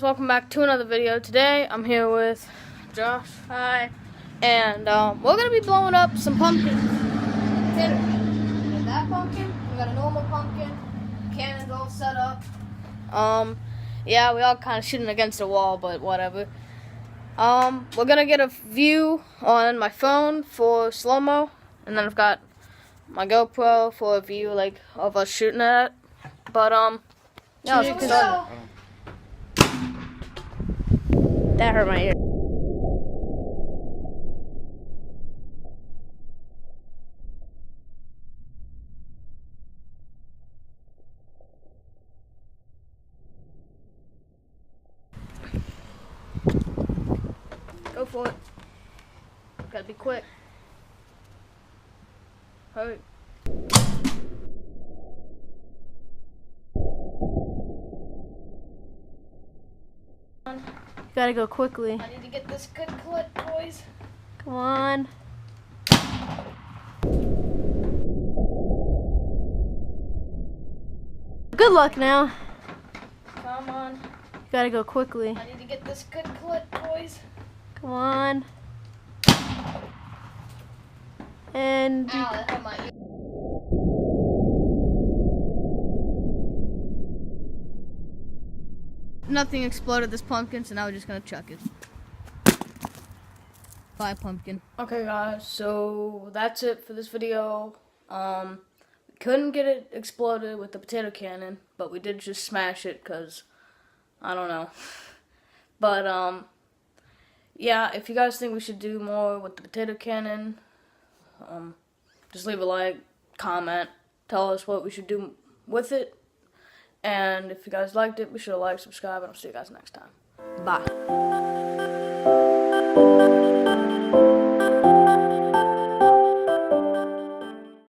welcome back to another video. Today I'm here with Josh. Hi. And we're gonna be blowing up some pumpkins. We got that pumpkin, we got a normal pumpkin, cannons all set up. Yeah, we all kind of shooting against the wall, but whatever. We're gonna get a view on my phone for slow-mo, and then I've got my GoPro for a view like of us shooting at it. But yeah, let's get started. That hurt my ear. Go for it. Gotta be quick. Hurry. Gotta go quickly. I need to get this good clip, boys. Come on. Good luck now. Come on. Gotta go quickly. I need to get this good clip, boys. Come on. And Ow, that hurt my ear. Nothing exploded this pumpkin, so now we're just gonna chuck it. Bye, pumpkin. Okay, guys, so that's it for this video. We couldn't get it exploded with the potato cannon, but we did just smash it because I don't know. But yeah, if you guys think we should do more with the potato cannon, just leave a like, comment, tell us what we should do with it. And if you guys liked it, be sure to like, subscribe, and I'll see you guys next time. Bye.